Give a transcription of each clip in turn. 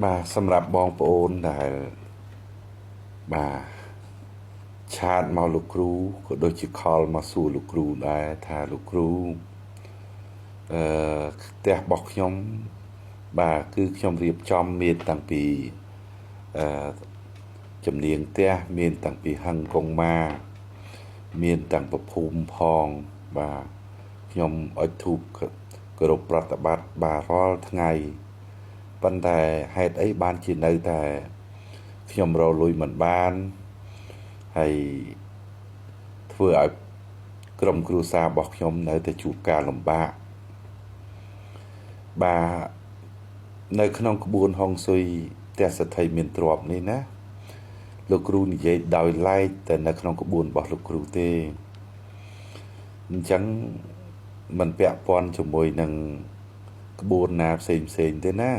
បាទសម្រាប់បងប្អូនដែលបាទឆាតមកលោកគ្រូក៏ដូចជាខលមកសួរលោកគ្រូដែរថាលោកគ្រូអឺផ្ទះរបស់ខ្ញុំបាទគឺខ្ញុំរៀបចំមានតាំងពីអឺជំនាញផ្ទះមានតាំងពីហឹងកុងម៉ាមានតាំងប្រភូមិផងបាទខ្ញុំអុជធូបគោរពប្រតិបត្តិបាទរាល់ថ្ងៃប៉ុន្តែហេតុអីបានជានៅតែខ្ញុំរលួយមិនបានហើយធ្វើឲ្យក្រុមគ្រួសាររបស់ខ្ញុំនៅតែជួបការលំបាកបាទនៅក្នុងក្បួនហុងស៊ុយផ្ទះសទ្ធិមានទ្រព្យនេះណាលោកគ្រូនិយាយដោយឡែកតែនៅក្នុងក្បួនរបស់លោកគ្រូទេអញ្ចឹងมันពាក់ព័ន្ធជាមួយនឹងក្បួនណាផ្សេងទេណា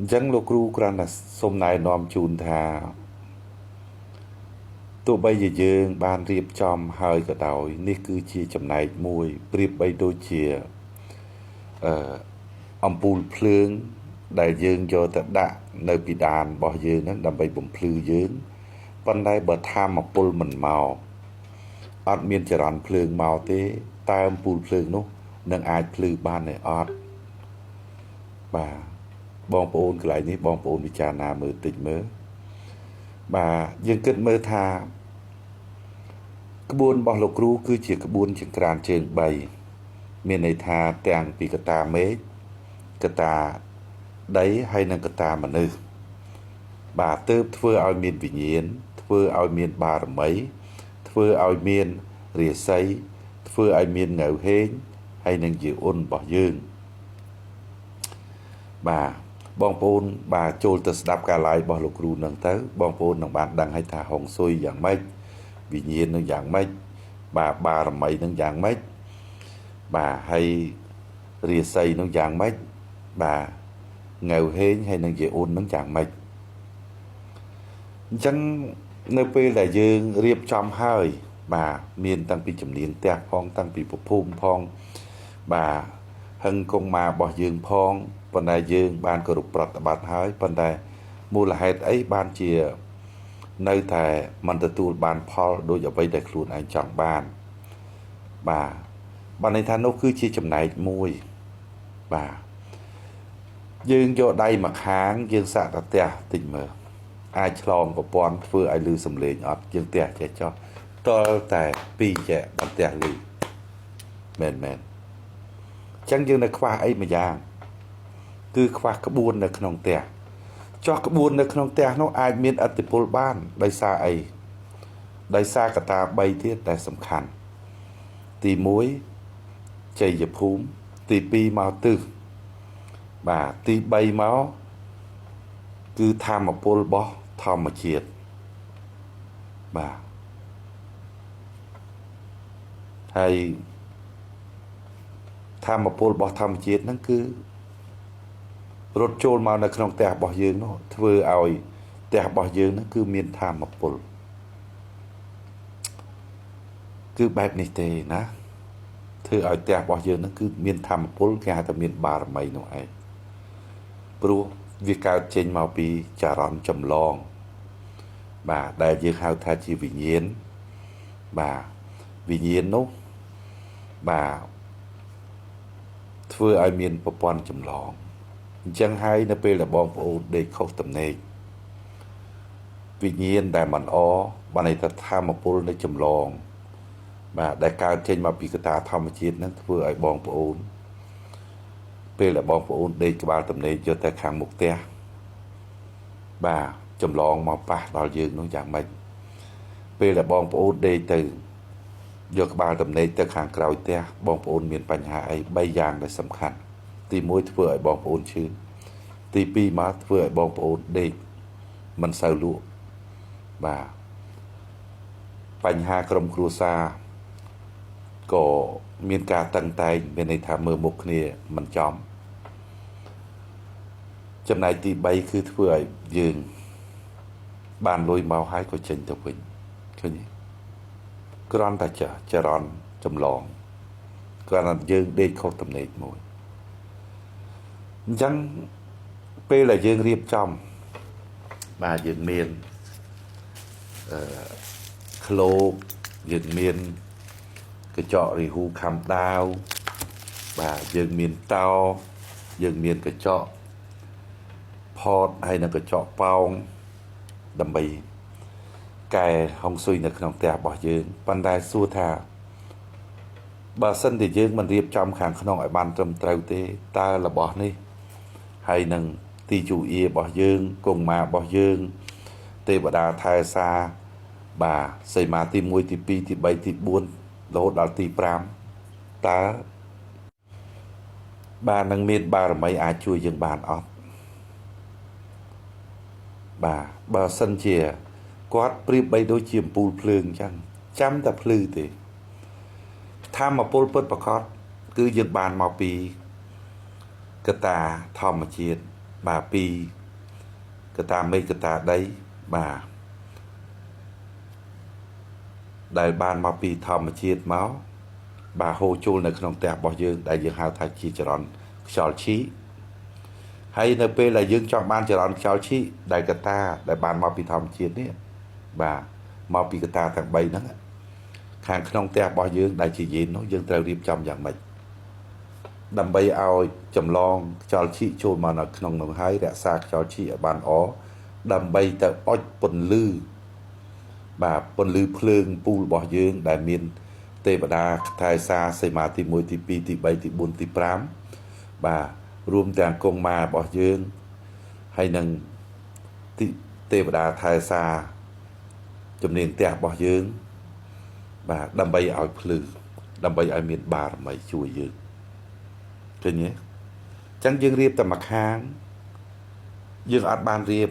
អញ្ចឹងលោកគ្រូគ្រាន់តែសូមណែនាំជូនថាទោះបីជាយើងបានរៀបចំហើយក៏ដោយនេះគឺជាចំណែកមួយប្រៀបបីដូចជាអំពូលភ្លើងដែលយើងយកទៅដាក់នៅពីដានរបស់យើងហ្នឹងដើម្បីបំភ្លឺយើងប៉ុន្តែបើថាមពលមិនមកអត់មានចរន្តភ្លើងមកទេតើអំពូលភ្លើងនោះនឹងអាចភ្លឺបានទេអត់បាទបងប្អូនកន្លែងនេះបងប្អូនពិចារណាមើលតិចមើលបាទយើងគិតមើលថាក្បួនរបស់លោកគ្រូគឺជាក្បួនចង្ក្រានជើង3មានន័យថាទាំងពីកតាមេឃកតាដីហើយនិងកតាមនុស្សបាទទើបធ្វើឲ្យមានវិញ្ញាណធ្វើឲ្យមានបារមីធ្វើឲ្យមានរាសីធ្វើឲ្យមានងៅហេងហើយនឹងជាអ៊ុនរបស់យើងបាទបងប្អូនបាទចូលទៅស្ដាប់ការឡាយរបស់លោកគ្រូនឹងទៅបងប្អូននឹងបានដឹងហើយថាហុងស៊ុយយ៉ាងម៉េចវិញ្ញាណនឹងយ៉ាងម៉េចបាទបារមីនឹងយ៉ាងម៉េចបាទហើយរាសីនឹងយ៉ាងម៉េចបាទងៅហេងហើយនឹងជាអ៊ុននឹងយ៉ាងម៉េចអញ្ចឹងនៅពេលដែលយើងរៀបចំហើយបាទមានតាំងពីជំនាញផ្ទះផងតាំងពីប្រភូមិផងបាទហឹងកុងម៉ារបស់យើងផងប៉ុន្តែយើងបានគោរពប្រតិបត្តិហើយប៉ុន្តែមូលហេតុអីបានជានៅតែមិនទទួលបានផលដោយអ្វីដែលខ្លួនឯងចង់បានបាទបានន័យថានោះគឺជាចំណែកមួយបាទយើងយកដៃមកខាងយើងសាក់តែផ្ទះតិចមើលអាចឆ្លងប្រព័ន្ធធ្វើឲ្យលឺសំឡេងអត់យើងផ្ទះចេះចោះតលតែ2ចែកបន្ទះលឺមែនអញ្ចឹងយើងនៅខ្វះអីមួយយ៉ាងគឺខ្វះក្បួននៅក្នុងផ្ទះចោះក្បួននៅក្នុងផ្ទះនោះអាចមានឥទ្ធិពលបានដោយសារអីដោយសារកត្តា3ទៀតដែលសំខាន់ទី1ជ័យភូមិទី2មកទិសបាទទី3មកគឺធម្មពលរបស់ធម្មជាតិបាទហើយធម្មពលរបស់ធម្មជាតិហ្នឹងគឺរត់ចូលមកនៅក្នុងផ្ទះរបស់យើងនោះធ្វើឲ្យផ្ទះរបស់យើងហ្នឹងគឺមានធម្មពលគឺបែបនេះទេណាធ្វើឲ្យផ្ទះរបស់យើងហ្នឹងគឺមានធម្មពលគេហៅថាមានបារមីនោះឯងព្រោះវាកើតចេញមកពីចរន្តចម្លងបាទដែលយើងហៅថាជាវិញ្ញាណបាទវិញ្ញាណនោះបាទធ្វើឲ្យមានប្រព័ន្ធចម្លងអញ្ចឹងហើយនៅពេលដែលបងប្អូនដេកខុសទំនេរវិញ្ញាណដែលមិនអបានន័យថាធម្មពលនៃចម្លងបាទដែលកើតចេញមកពីកត្តាធម្មជាតិហ្នឹងធ្វើឲ្យបងប្អូនពេលដែលបងប្អូនដេកក្បាលទំនេរយកទៅខាងមុខផ្ទះបាទចម្លងមកប៉ះដល់យើងនោះយ៉ាងម៉េចពេលដែលបងប្អូនដេកទៅយកក្បាលទំនេរទៅខាងក្រោយផ្ទះបងប្អូនមានបញ្ហាអី3យ៉ាងដែលសំខាន់ទី1ធ្វើឲ្យបងប្អូនឈឺទី2មកធ្វើឲ្យបងប្អូនដេកមិនសូវលក់បាទបញ្ហាក្រុមគ្រួសារក៏មានការតឹងតែងមានន័យថាមើលមុខគ្នាមិនចំចំណែកទី3គឺធ្វើឲ្យយើងបានលុយមកហើយក៏ចេញទៅវិញឃើញទេគ្រាន់តែចរន្តចម្លងគ្រាន់តែយើងដេកខុសទំនេរមួយអញ្ចឹង ពេលដែលយើងរៀបចំបាទយើងមានក្លោកយើងមានកញ្ចក់រីហ៊ូខំដាវបាទយើងមានតោយើងមានកញ្ចក់ផតហើយនិងកញ្ចក់ប៉ោងដើម្បីកែហុងស៊ុយនៅក្នុងផ្ទះរបស់យើងប៉ុន្តែសួរថាបើសិនជាយើងមិនរៀបចំខាងក្នុងឲ្យបានត្រឹមត្រូវទេតើរបស់នេះហើយនឹងទីជូអ៊ីរបស់យើងគង់ម៉ារបស់យើងទេវតាថែសាបាទសីមាទី1ទី2ទី3ទី4រហូតដល់ទី5តើបាទនឹងមានបារមីអាចជួយយើងបានអត់បាទបើសិនជាគាត់ប្រៀបបីដូចជាអំពូលភ្លើងអញ្ចឹងចាំតែភ្លឺទេធម្មពលពិតប្រកបគឺយើងបានមកពីកតាធម្មជាតិបាទពីកតាមេឃកតាដីបាទដែលបានមកពីធម្មជាតិមកបាទហូរចូលនៅក្នុងផ្ទះរបស់យើងដែលយើងហៅថាជាចរន្តខ្យល់ឈីហើយនៅពេលដែលយើងចង់បានចរន្តខ្យល់ឈីដែលកតាដែលបានមកពីធម្មជាតិនេះបាទមកពីកតាទាំង3ហ្នឹងខាងក្នុងផ្ទះរបស់យើងដែលជាយេននោះយើងត្រូវរៀបចំយ៉ាងម៉េចដើម្បីឲ្យចម្លងខ្យល់ឈីចូលមកនៅក្នុងនោះហើយរក្សាខ្យល់ឈីឲ្យបានល្អដើម្បីទៅអុចពន្លឺបាទពន្លឺភ្លើងពូលរបស់យើងដែលមានទេវតាថែសាសីមាទី1ទី2ទី3ទី4ទី5បាទរួមទាំងគង់ម៉ារបស់យើងហើយនឹងទេវតាថែសាជំនាញផ្ទះរបស់យើងបាទដើម្បីឲ្យភ្លឺដើម្បីឲ្យមានបារមីជួយយើងឃើញទេអញ្ចឹងយើងរៀបតែមួយខាងយើងអត់បានរៀប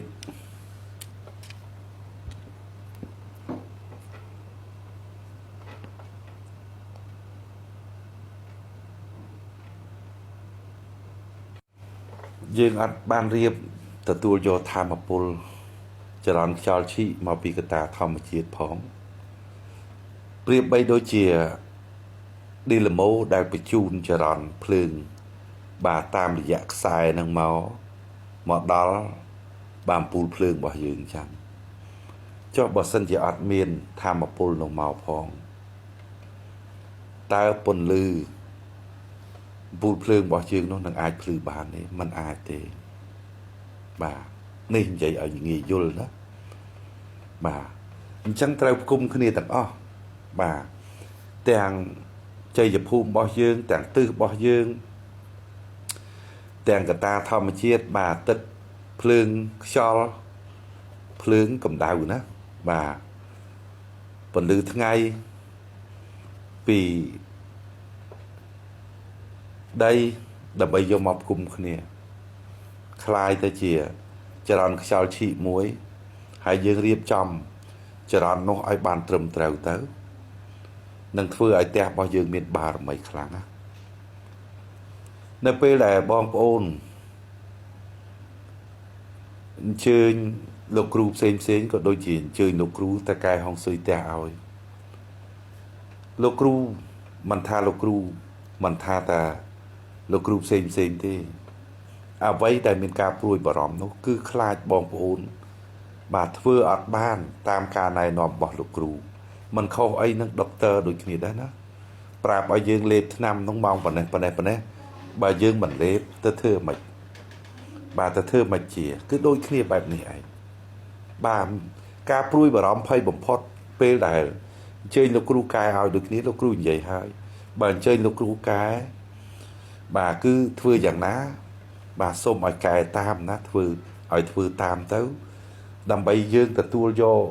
យើងអត់បានរៀបទទួលយកធម្មពលចរន្តខ្យល់ឈីមកពីកតាធម្មជាតិផងប្រៀបបីដូចជាឌីឡាម៉ូដែលបញ្ជូនចរន្តភ្លើងបាទតាមរយៈខ្សែនឹងមកដល់បានពូលភ្លើងរបស់យើងចឹងចុះបើសិនជាអត់មានធម្មពលនោះមកផងតើពន្លឺពូលភ្លើងរបស់យើងនោះនឹងអាចភ្លឺបានទេมันអាចទេបាទនេះនិយាយឲ្យងាយយល់ណាបាទអញ្ចឹងត្រូវផ្គុំគ្នាទាំងអស់បាទទាំងជ័យភូមិរបស់យើងទាំងទិសរបស់យើងទាំងកតាធម្មជាតិបាទទឹកភ្លើងខ្យល់ភ្លើងកម្ដៅណាបាទពន្លឺថ្ងៃពីដីដើម្បីយកមកផ្គុំគ្នាคล้ายទៅជាចរន្តខ្យល់ឈីមួយហើយយើងរៀបចំចរន្តនោះឲ្យបានត្រឹមត្រូវទៅនឹងធ្វើឲ្យផ្ទះរបស់យើងមានបារមីខ្លាំងណានៅពេលដែលបងប្អូនអញ្ជើញលោកគ្រូផ្សេងក៏ដូចជាអញ្ជើញលោកគ្រូទៅកែហុងស៊ុយផ្ទះឲ្យលោកគ្រូមិនថាលោកគ្រូមិនថាតាលោកគ្រូផ្សេងទេអ្វីដែលមានការព្រួយបារម្ភនោះគឺខ្លាចបងប្អូនបាទធ្វើអត់បានតាមការណែនាំរបស់លោកគ្រូមិនខុសអីនឹងដុកទ័រដូចគ្នាដែរណាប្រាប់ឲ្យយើងលេបថ្នាំក្នុងម៉ោងប៉ុណ្ណេះបើយើងមិនលេបទៅធ្វើមិនបាទទៅធ្វើមិនជាគឺដូចគ្នាបែបនេះឯងបាទការព្រួយបារម្ភភ័យបំផុតពេលដែលអញ្ជើញលោកគ្រូកែឲ្យដូចគ្នាលោកគ្រូនិយាយហើយបើអញ្ជើញលោកគ្រូកែបាទគឺធ្វើយ៉ាងណាបាទសូមឲ្យកែតាមណាធ្វើតាមទៅដើម្បីយើងទទួលយក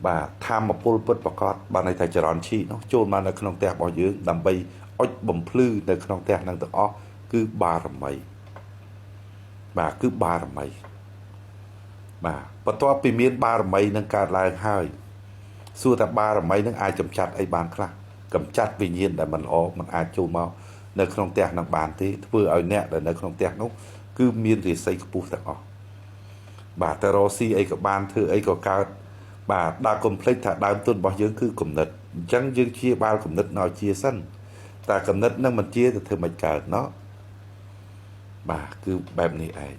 បាទធម្មពលពិតប្រកបបានន័យថាចរន្តឈីនោះចូលមកនៅក្នុងផ្ទះរបស់យើងដើម្បីអុចបំភ្លឺនៅក្នុងផ្ទះនឹងទាំងអស់គឺបារមីបាទគឺបារមីបាទបន្ទាប់ពីមានបារមីនឹងកើតឡើងហើយសួរថាបារមីនឹងអាចកម្ចាត់អីបានខ្លះកម្ចាត់វិញ្ញាណដែលមិនល្អមិនអាចចូលមកនៅក្នុងផ្ទះនឹងបានទេធ្វើឲ្យអ្នកដែលនៅក្នុងផ្ទះនោះគឺមានរាសីខ្ពស់ទាំងអស់បាទតែរស់ស៊ីអីក៏បានធ្វើអីក៏កើតបាទដល់កុំភ្លេចថាដើមទុនរបស់យើងគឺគំនិតអញ្ចឹងយើងជាបាល់គំនិតនៅជាសិនតែគំនិតនឹងមិនជាទៅធ្វើមិនកើតណោះបាទគឺបែបនេះឯង